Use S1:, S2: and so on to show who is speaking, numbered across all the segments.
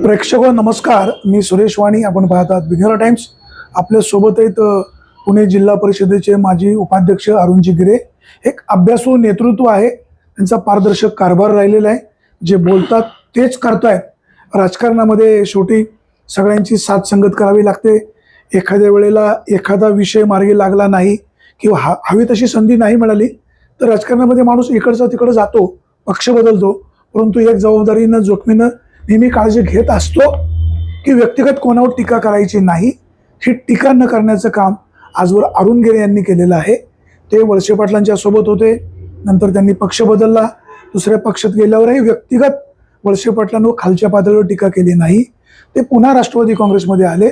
S1: प्रेक्षक नमस्कार, मी सुरेश वाणी. आपण पाहतात विघ्नर टाइम्स. आपल्या सोबत आहेत पुणे जिल्हा परिषदेचे माजी उपाध्यक्ष अरुणजी गिरे. एक अभ्यासू नेतृत्व आहे, त्यांचा पारदर्शक कारभार राहिलेला आहे. जे बोलतात तेच करतायत. राजकारणामध्ये शेवटी सगळ्यांची साथ संगत करावी लागते. एखाद्या वेळेला एखादा विषय मार्गी लागला नाही किंवा हवी तशी संधी नाही मिळाली तर राजकारणामध्ये माणूस इकडचा तिकडे जातो, पक्ष बदलतो. परंतु एक जबाबदारीनं जोखमीनं नेहमी काळजी घेत असतो की व्यक्तिगत कोणावर टीका करायची नाही. ही टीका न करण्याचं काम आजवर अरुण गिरे यांनी केलेलं आहे. ते वळसे पाटलांच्या सोबत होते, नंतर त्यांनी पक्ष बदलला. दुसऱ्या पक्षात गेल्यावरही व्यक्तिगत वळसे पाटलांवर खालच्या पातळीवर टीका केली नाही. ते पुन्हा राष्ट्रवादी काँग्रेसमध्ये आले,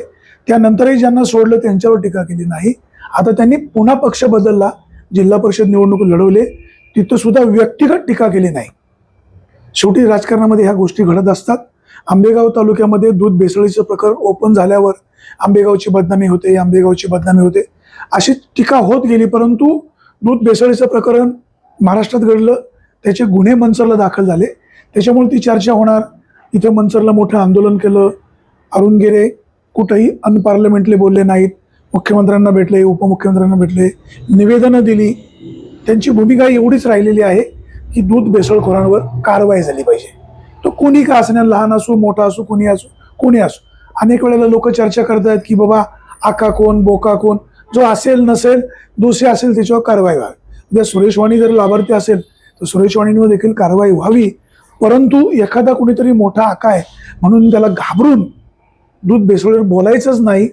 S1: त्यानंतरही ज्यांना सोडलं त्यांच्यावर टीका केली नाही. आता त्यांनी पुन्हा पक्ष बदलला, जिल्हा परिषद निवडणूक लढवले, तिथं सुद्धा व्यक्तिगत टीका केली नाही. शेवटी राजकारणामध्ये ह्या गोष्टी घडत असतात. आंबेगाव तालुक्यामध्ये दूध भेसळीचं प्रकरण ओपन झाल्यावर आंबेगावची बदनामी होते, आंबेगावची बदनामी होते अशी टीका होत गेली. परंतु दूध भेसळीचं प्रकरण महाराष्ट्रात घडलं, त्याचे गुन्हे मनसरला दाखल झाले, त्याच्यामुळे ती चर्चा होणार. इथे मनसरला मोठं आंदोलन केलं. अरुण गिरे कुठंही अनपार्लमेंटली बोलले नाहीत. मुख्यमंत्र्यांना भेटले, उपमुख्यमंत्र्यांना भेटले, निवेदनं दिली. त्यांची भूमिका एवढीच राहिलेली आहे की दूध भेसळखोरांवर कारवाई झाली पाहिजे. तो कोणी का असणार, लहान असो मोठा असो, कोणी असो. अनेक वेळेला लोक चर्चा करतात की बाबा आका कोण बोका कोण, जो असेल नसेल दोषी असेल त्याच्यावर कारवाई व्हावी. जर सुरेश वाणी जर लाभार्थी असेल तर सुरेश वाणींवर देखील कारवाई व्हावी. परंतु एखादा कुणीतरी मोठा आका आहे म्हणून त्याला घाबरून दूध भेसळीवर बोलायचंच नाही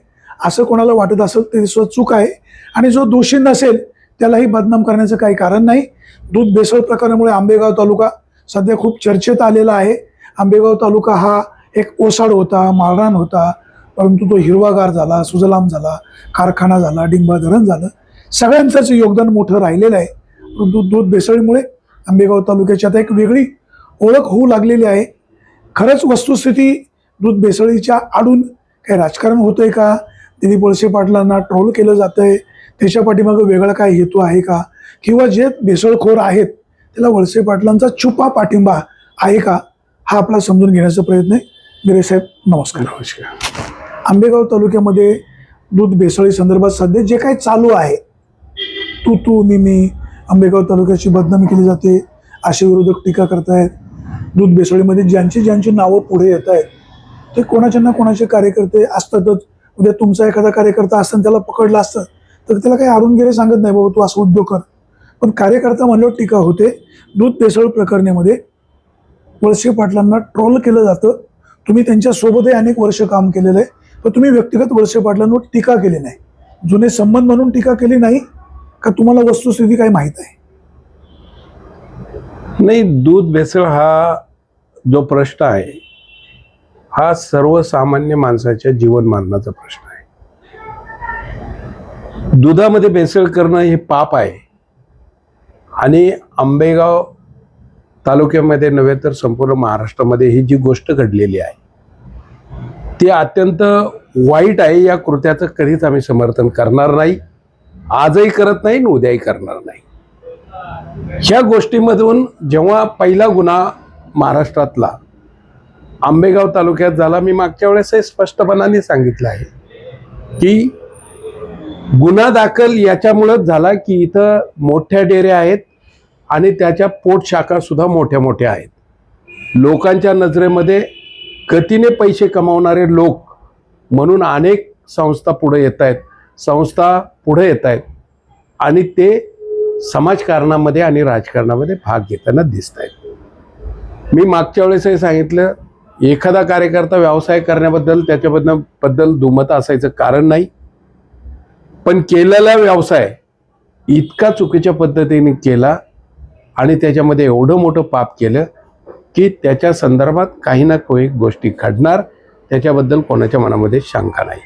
S1: असं कोणाला वाटत असेल ते चूक आहे. आणि जो दोषी नसेल त्यालाही बदनाम करण्याचं काही कारण नाही. दूध भेसळ प्रकरणामुळे आंबेगाव तालुका सध्या खूप चर्चेत आलेला आहे. आंबेगाव तालुका हा एक ओसाड होता, माळरान होता, परंतु तो हिरवागार झाला, सुजलाम झाला, कारखाना झाला, डिंबा धरण झालं. सगळ्यांचंच योगदान मोठं राहिलेलं आहे. परंतु दूध भेसळीमुळे आंबेगाव तालुक्याची आता एक वेगळी ओळख होऊ लागलेली आहे. खरंच वस्तुस्थिती दूध भेसळीच्या आडून काही राजकारण होतंय का, दिलीप वळसे पाटलांना ट्रोल केलं जातंय, त्याच्या पाठीमागं वेगळा काय हेतू आहे का, किंवा जे भेसळखोर आहेत त्याला वळसे पाटलांचा छुपा पाठिंबा आहे का, हा आपला समजून घेण्याचा प्रयत्न आहे. गिरे साहेब नमस्कार.
S2: नमस्कार.
S1: आंबेगाव तालुक्यामध्ये दूध भेसळी संदर्भात सध्या जे काही चालू आहे, तू मी आंबेगाव तालुक्याची बदनामी केली जाते, असे विरोधक टीका करतायत. दूध भेसळीमध्ये ज्यांची नावं पुढे येत आहेत ते कोणाच्या ना कोणाचे कार्यकर्ते असतातच. उद्या तुमचा एखादा कार्यकर्ता असताना त्याला पकडला असतं तर त्याला काही अरुण गिरे सांगत नाही बाबा तू असं उद्योग कर, पण कार्यकर्ता म्हणल्यावर टीका होते. दूध भेसळ प्रकरणामध्ये वळसे पाटलांना ट्रोल केलं जातं. तुम्ही त्यांच्यासोबतही अनेक वर्ष काम केलेलं आहे, तर तुम्ही व्यक्तिगत वळसे पाटलांवर टीका केली नाही. जुने संबंध म्हणून टीका केली नाही का, तुम्हाला वस्तुस्थिती काय माहीत आहे?
S2: नाही, दूध भेसळ हा जो प्रश्न आहे हा सर्वसामान्य माणसाच्या जीवनमानाचा प्रश्न आहे. दुधामध्ये भेसळ करणं हे पाप आहे. आणि आंबेगाव तालुक्यामध्ये नव्हे तर संपूर्ण महाराष्ट्रामध्ये ही जी गोष्ट घडलेली आहे ती अत्यंत वाईट आहे. या कृत्याचं कधीच आम्ही समर्थन करणार नाही, आजही करत नाही आणि उद्याही करणार नाही. ह्या गोष्टीमधून जेव्हा पहिला गुन्हा महाराष्ट्रातला आंबेगाव तालुक्यात झाला, मी मागच्या वेळेस स्पष्टपणाने सांगितलं आहे की गुन्हा दाखल याच्यामुळेच झाला की इथं मोठ्या डेऱ्या आहेत आणि त्याच्या पोट शाखा सुद्धा मोठ्या मोठ्या आहेत. लोकांच्या नजरेमध्ये गतीने पैसे कमावणारे लोक म्हणून अनेक संस्था पुढे येत आहेत आणि ते समाजकारणामध्ये आणि राजकारणामध्ये भाग घेताना दिसत आहेत. मी मागच्या वेळेसही सांगितलं, एखादा कार्यकर्ता व्यवसाय करण्याबद्दल त्याच्याबद्दल दुमत असायचं कारण नाही, पण केलेला व्यवसाय इतका चुकीच्या पद्धतीने केला आणि त्याच्यामध्ये एवढं मोठं पाप केलं की त्याच्या संदर्भात काही ना काही गोष्टी घडणार, त्याच्याबद्दल कोणाच्या मनामध्ये शंका नाही.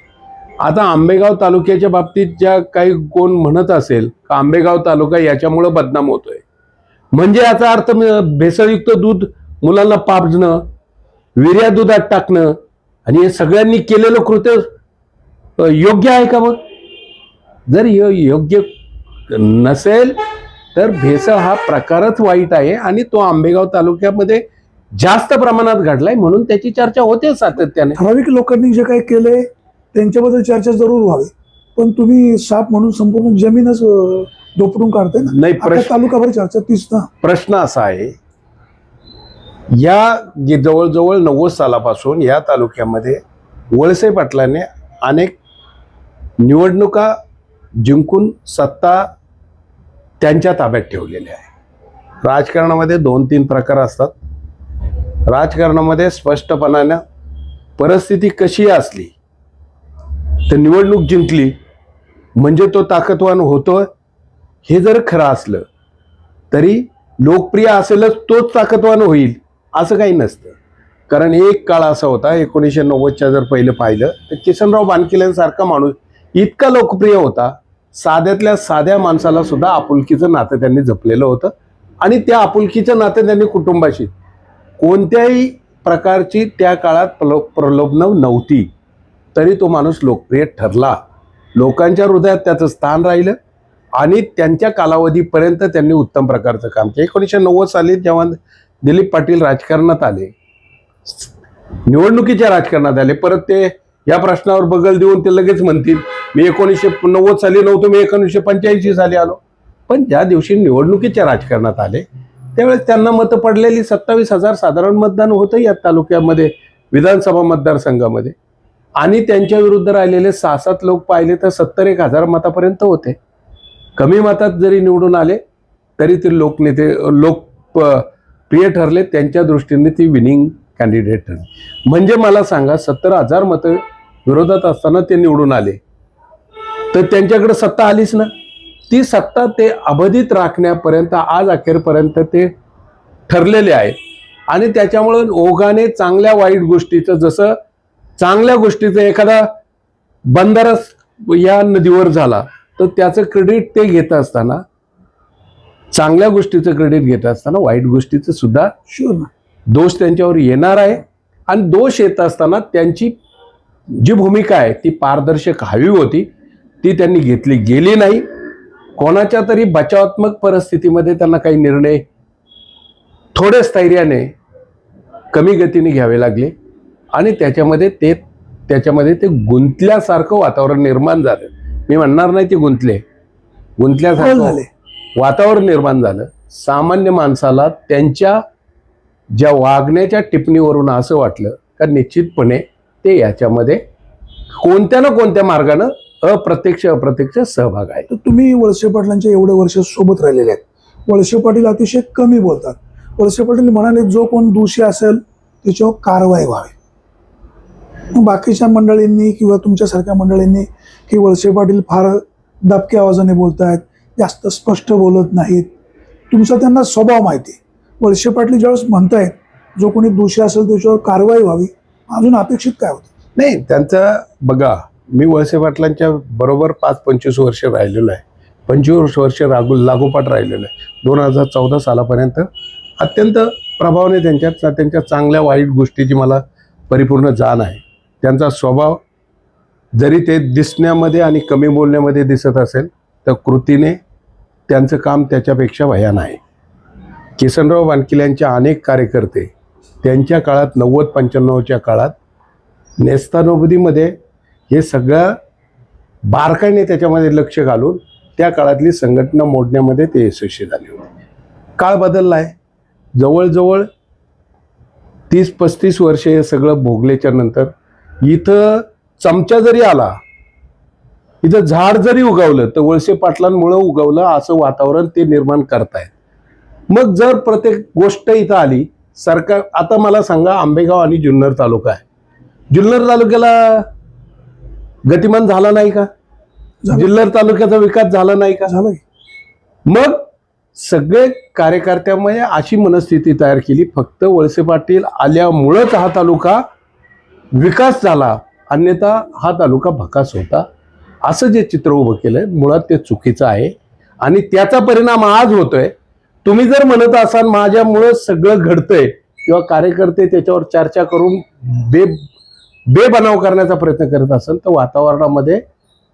S2: आता आंबेगाव तालुक्याच्या बाबतीत ज्या काही कोण म्हणत असेल का आंबेगाव तालुका याच्यामुळं बदनाम होतोय, म्हणजे याचा अर्थ भेसळयुक्त दूध मुलांना पाजणं, विर्या दुधात टाकणं आणि हे सगळ्यांनी केलेलं कृत्य योग्य आहे का? मग जर योग्य नसेल तर भेसळ हा प्रकारच वाईट आहे आणि तो आंबेगाव तालुक्यामध्ये जास्त प्रमाणात घडलाय म्हणून त्याची चर्चा होते सातत्याने.
S1: ठराविक लोकांनी जे काही केलंय त्यांच्याबद्दल चर्चा जरूर व्हावी, पण तुम्ही साप म्हणून संपूर्ण जमीनच दोपडून काढताय ना.
S2: नाही,
S1: अख्ख्या तालुकाभर चर्चा तीच ना.
S2: प्रश्न असा आहे, या जवळजवळ 90 सालापासून या तालुक्यामध्ये वळसे पाटलांनी अनेक निवडणुका जिंकून सत्ता त्यांच्या ताब्यात ठेवलेली आहे. राजकारणामध्ये 2-3 प्रकार असतात. राजकारणामध्ये स्पष्टपणाने परिस्थिती कशी असली तर निवडणूक जिंकली म्हणजे तो ताकदवान होतो, हे जर खरं असलं तरी लोकप्रिय असेलच तोच ताकदवान होईल असं काही नसतं. कारण एक काळ असा होता 1990च्या जर पहिलं पाहिलं तर किसनराव बानकिल्यांसारखा माणूस इतका लोकप्रिय होता, साध्यातल्या साध्या माणसाला सुद्धा आपुलकीचं नातं त्यांनी जपलेलं होतं. आणि त्या आपुलकीचं नातं त्यांनी कुटुंबाशी कोणत्याही प्रकारची त्या काळात प्रलोभन नव्हती, तरी तो माणूस लोकप्रिय ठरला. लोकांच्या हृदयात त्याचं स्थान राहिलं आणि त्यांच्या कालावधीपर्यंत त्यांनी उत्तम प्रकारचं काम केलं. 1990 साली जेव्हा दिलीप पाटील राजकारणात आले, निवडणुकीच्या राजकारणात आले, परत ते या प्रश्नावर बगल देऊन ते लगेच म्हणतील मी 1990 साली नव्हतो, मी 1985 साली आलो. पण ज्या दिवशी निवडणुकीच्या राजकारणात आले त्यावेळेस त्यांना मतं पडलेली 27,000 साधारण मतदान होतं या तालुक्यामध्ये, विधानसभा मतदारसंघामध्ये. आणि त्यांच्या विरुद्ध राहिलेले 6-7 लोक पाहिले तर 70,000 मतापर्यंत होते. कमी मतात जरी निवडून आले तरी ते लोकप्रिय ठरले, त्यांच्या दृष्टीने ती विनिंग कॅन्डिडेट ठरले. म्हणजे मला सांगा 70,000 मतं विरोधात असताना ते निवडून आले तर त्यांच्याकडे सत्ता आलीच ना. ती सत्ता ते अबाधित राखण्यापर्यंत आज अखेरपर्यंत ते ठरलेले आहेत. आणि त्याच्यामुळे ओघाने चांगल्या वाईट गोष्टीचं, जसं चांगल्या गोष्टीचं एखादा बंदरच या नदीवर झाला तर त्याचं क्रेडिट ते घेत असताना, चांगल्या गोष्टीचं क्रेडिट घेत असताना वाईट गोष्टीचं सुद्धा
S1: शुअर ना
S2: दोष त्यांच्यावर येणार आहे. आणि दोष येत असताना त्यांची जी भूमिका आहे ती पारदर्शक हवी होती, ती त्यांनी घेतली गेली नाही. कोणाच्या तरी बचावात्मक परिस्थितीमध्ये त्यांना काही निर्णय थोडे स्थैर्याने कमी गतीने घ्यावे लागले आणि त्याच्यामध्ये ते गुंतल्यासारखं वातावरण निर्माण झालं. मी म्हणणार नाही ते गुंतल्यासारखं वातावरण निर्माण झालं. सामान्य माणसाला त्यांच्या ज्या वागण्याच्या टिप्पणीवरून असं वाटलं का निश्चितपणे ते याच्यामध्ये कोणत्या ना कोणत्या मार्गानं अप्रत्यक्ष सहभाग आहे.
S1: तर तुम्ही वळसे पाटलांच्या एवढे वर्ष सोबत राहिलेले आहेत. वळसे पाटील अतिशय कमी बोलतात. वळसे पाटील म्हणाले जो कोण दोषी असेल त्याच्यावर कारवाई व्हावी. मग बाकीच्या मंडळींनी किंवा तुमच्यासारख्या मंडळींनी की वळसे पाटील फार दबक्या आवाजाने बोलत आहेत, जास्त स्पष्ट बोलत नाहीत, तुमचा त्यांना स्वभाव माहिती. वळसे पाटील ज्यावेळेस म्हणतायत जो कोणी दोषी असेल त्याच्यावर कारवाई व्हावी, अजून अपेक्षित काय होतं?
S2: नाही, त्यांचं बघा, मी वळसे पाटलांच्या बरोबर 5-25 वर्ष राहिलेलो आहे. 25 वर्ष लागोपाठ राहिलेलो आहे. 2014 सालापर्यंत अत्यंत प्रभावाने त्यांच्या चांगल्या वाईट गोष्टीची मला परिपूर्ण जाण आहे. त्यांचा स्वभाव जरी ते दिसण्यामध्ये आणि कमी बोलण्यामध्ये दिसत असेल तर कृतीने त्यांचं काम त्याच्यापेक्षा भयान आहे. किसनराव बानकिल्यांच्या अनेक कार्यकर्ते त्यांच्या काळात 90-95च्या काळात नेस्तानोबदीमध्ये हे सगळं बारकाईने त्याच्यामध्ये लक्ष घालून त्या काळातली संघटना मोडण्यामध्ये ते यशस्वी झाले होते. काळ बदलला आहे. जवळजवळ 30-35 वर्ष हे सगळं भोगल्याच्या नंतर इथं चमचा जरी आला, इथं झाड जरी उगवलं तर वळसे पाटलांमुळं उगवलं असं वातावरण ते निर्माण करतायत. मग जर प्रत्येक गोष्ट इथं आली सरकार, आता मला सांगा आंबेगाव आणि जुन्नर तालुका आहे, जुन्नर तालुक्याला गतिमान झाला नाही का? जुन्नर तालुक्याचा विकास झाला नाही का?
S1: झालं.
S2: मग सगळे कार्यकर्त्यामुळे अशी मनस्थिती तयार केली फक्त वळसे पाटील आल्यामुळंच हा तालुका विकास झाला, अन्यथा हा तालुका भकास होता, असं जे चित्र उभं केलंय मुळात ते चुकीचं आहे. आणि त्याचा परिणाम आज होतोय. तुम्ही जर म्हणत असाल माझ्यामुळं सगळं घडतंय किंवा कार्यकर्ते त्याच्यावर चर्चा करून बेबनाव करण्याचा प्रयत्न करत असाल तर वातावरणामध्ये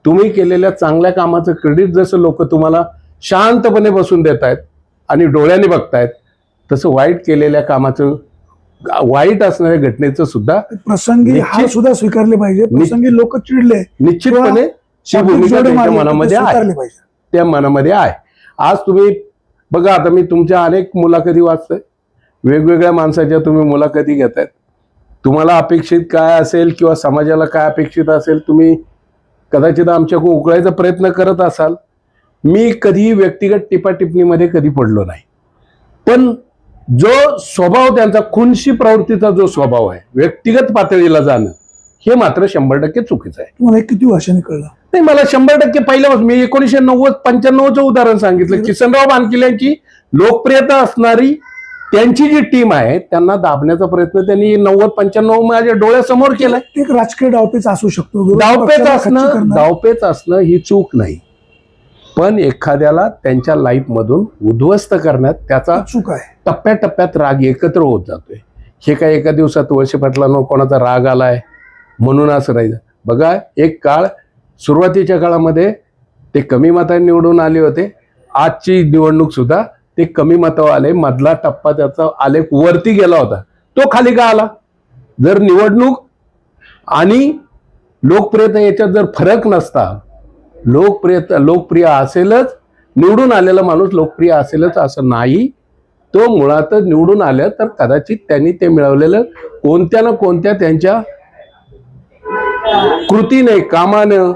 S2: तुम्ही केलेल्या चांगल्या कामाचं क्रेडिट जसं लोक तुम्हाला शांतपणे बसून देत आहेत आणि डोळ्याने बघतायत, तसं वाईट केलेल्या कामाचं वाईट असणाऱ्या घटनेचं सुद्धा
S1: प्रसंगी हार
S2: निश्चित-
S1: सुद्धा स्वीकारले पाहिजे. प्रसंगी लोक चिडले
S2: निश्चितपणे ही भूमिका त्यांच्या मनामध्ये आहे,
S1: स्वीकारले पाहिजे.
S2: त्या मनामध्ये आहे. आज तुम्ही बघा, आता मी तुमच्या अनेक मुलाखती वाचतोय, वेगवेगळ्या माणसाच्या तुम्ही मुलाखती घेतायत. तुम्हाला अपेक्षित काय असेल किंवा समाजाला काय अपेक्षित असेल तुम्ही कदाचित आमच्याकडून उकळायचा प्रयत्न करत असाल. मी कधी व्यक्तिगत टिप्पणीमध्ये कधी पडलो नाही, पण जो स्वभाव त्यांचा खुनशी प्रवृत्तीचा जो स्वभाव आहे व्यक्तिगत पातळीला जाणं हे मात्र 100% चुकीचं आहे.
S1: तुम्हाला हे किती वर्षांनी कळलं?
S2: नाही, मला 100% पहिल्यापासून मी 1990-95चं उदाहरण सांगितलं. किसनराव बानकिल यांची लोकप्रियता असणारी त्यांची जी टीम आहे त्यांना दाबण्याचा प्रयत्न त्यांनी 90-95 माझ्या डोळ्यासमोर केलाय.
S1: एक राजकीय डावपेच असू शकतो.
S2: डावपेच असणं ही चूक नाही, पण एखाद्याला त्यांच्या लाईफ मधून उद्ध्वस्त करण्यात त्याचा
S1: चूक आहे.
S2: टप्प्याटप्प्यात राग एकत्र होत जातोय. हे काय एका दिवसात वळसे पाटलांवर कोणाचा राग आलाय म्हणून असं नाही. बघा, एक काळ सुरुवातीच्या काळामध्ये ते कमी मतांनी निवडून आले होते. आजची निवडणूक सुद्धा ते कमी मतावर आले. मधला टप्पा त्याचा आलेख वरती गेला होता, तो खाली का आला? जर निवडणूक आणि लोकप्रियता याच्यात जर फरक नसता, लोकप्रिय असेलच, निवडून आलेला माणूस लोकप्रिय असेलच असं नाही. तो मुळातच निवडून आलं तर कदाचित त्यांनी ते मिळवलेलं कोणत्या ना कोणत्या त्यांच्या कृतीने, कामानं,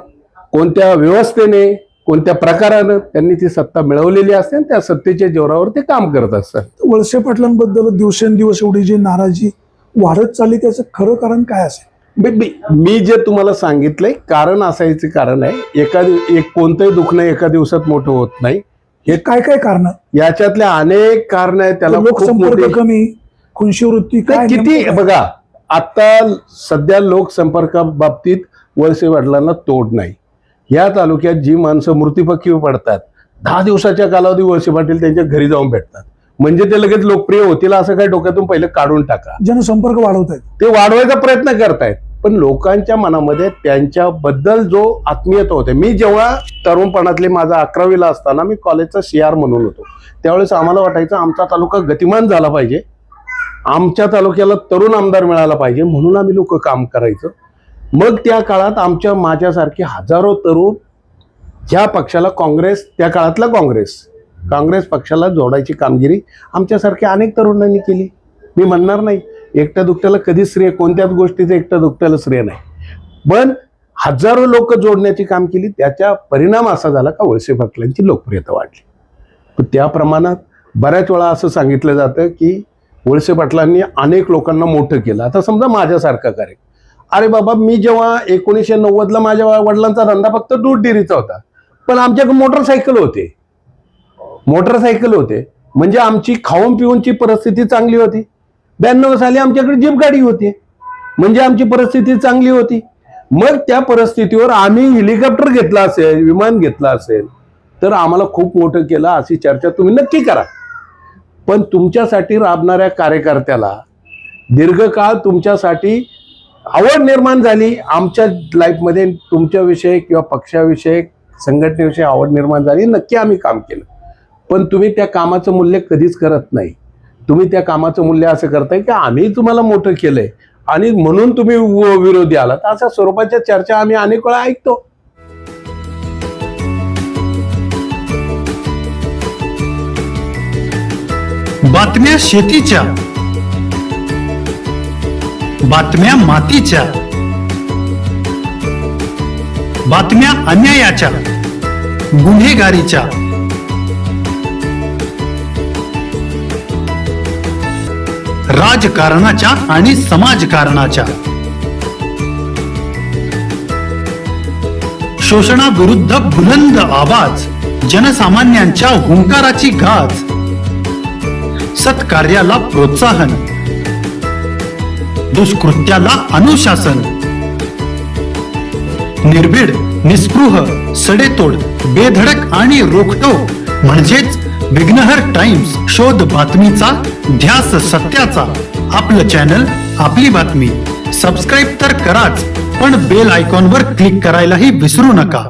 S2: कोणत्या व्यवस्थेने, कोणत्या प्रकारानं त्यांनी ती सत्ता मिळवलेली असते आणि त्या सत्तेच्या जोरावर ते काम करत असतात.
S1: वळसे पाटलांबद्दल दिवसेंदिवस एवढी जी नाराजी वाढत चालली त्याचं खरं कारण काय असेल?
S2: मी जे तुम्हाला सांगितलंय कारण असायचं कारण आहे. एक कोणतंही दुखणं एका दिवसात मोठं होत नाही.
S1: हे काय काय कारण?
S2: याच्यातल्या अनेक कारण आहेत. त्याला
S1: लोकसंपर्क कमी, खुनशी वृत्ती काय
S2: किती? बघा, आता सध्या लोकसंपर्का बाबतीत वळसे पाटलांना तोड नाही. या तालुक्यात जी माणसं मृत्युपक्षी पडतात 10 दिवसाच्या कालावधी वळसे पाटील त्यांच्या घरी जाऊन भेटतात. म्हणजे ते लगेच लोकप्रिय होतील असं काही डोक्यातून पहिले काढून टाका.
S1: जनसंपर्क वाढवत आहेत,
S2: ते वाढवायचा प्रयत्न करतायत, पण लोकांच्या मनामध्ये त्यांच्याबद्दल जो आत्मीयता होते. मी जेव्हा तरुणपणातले माझा 11वीला असताना मी कॉलेजचा CR म्हणून होतो, त्यावेळेस आम्हाला वाटायचं आमचा तालुका गतिमान झाला पाहिजे, आमच्या तालुक्याला तरुण आमदार मिळाला पाहिजे, म्हणून आम्ही लोक काम करायचं. मग त्या काळात माझ्यासारखे हजारो तरुण ह्या पक्षाला त्या काळातला काँग्रेस पक्षाला जोडायची कामगिरी आमच्यासारख्या अनेक तरुणांनी केली. मी म्हणणार नाही एकट्या दुकट्याला कधी श्रेय, कोणत्याच गोष्टीचं एकट्या दुकट्याला श्रेय नाही, पण हजारो लोक जोडण्याची काम केली. त्याचा परिणाम असा झाला का वळसे पाटलांची लोकप्रियता वाढली. पण त्या प्रमाणात बऱ्याच वेळा असं सांगितलं जातं की वळसे पाटलांनी अनेक लोकांना मोठं केलं. आता समजा माझ्यासारखा कार्यक्रम, अरे बाबा, मी जेव्हा 1990ला माझ्या वडिलांचा धंदा फक्त दूध डेअरीचा होता, पण आमच्याकडे मोटरसायकल होते म्हणजे आमची खाऊन पिऊनची परिस्थिती चांगली होती. 92 साली आमच्याकडे जीप गाडी होती म्हणजे आमची परिस्थिती चांगली होती. मग त्या परिस्थितीवर आम्ही हेलिकॉप्टर घेतला असेल, विमान घेतलं असेल तर आम्हाला खूप मोठं केलं अशी चर्चा तुम्ही नक्की करा. पण तुमच्यासाठी राबणाऱ्या कार्यकर्त्याला दीर्घकाळ तुमच्यासाठी आवड निर्माण झाली, आमच्या लाईफमध्ये तुमच्याविषयी किंवा पक्षाविषयी, संघटनेविषयी आवड निर्माण झाली, नक्की आम्ही काम केलं. पण तुम्ही त्या कामाचं मूल्य कधीच करत नाही. तुम्ही त्या कामाचं मूल्य असं करताय की आम्ही तुम्हाला मोठं केलंय आणि म्हणून तुम्ही विरोधी आलात, अशा स्वरूपाच्या चर्चा आम्ही अनेक वेळा ऐकतो.
S3: बातम्या शेतीच्या, बातम्या मातीच्या, बातम्या अन्यायाच्या, गुन्हेगारीच्या, राजकारणाच्या आणि समाजकारणाच्या, शोषणाविरुद्ध बुलंद आवाज, जनसामान्यांच्या हुंकाराची गाज, सत्कार्याला प्रोत्साहन, दुष्कृत्याला अनुशासन, निर्भीड, निस्पृह, सडेतोड, बेधडक आणि रोखटोक म्हणजेच विघ्नहर टाइम्स. शोध बातमीचा, ध्यास सत्याचा. आपलं चॅनल, आपली बातमी. सबस्क्राईब तर कराच, पण बेल आयकॉनवर क्लिक करायलाही विसरू नका.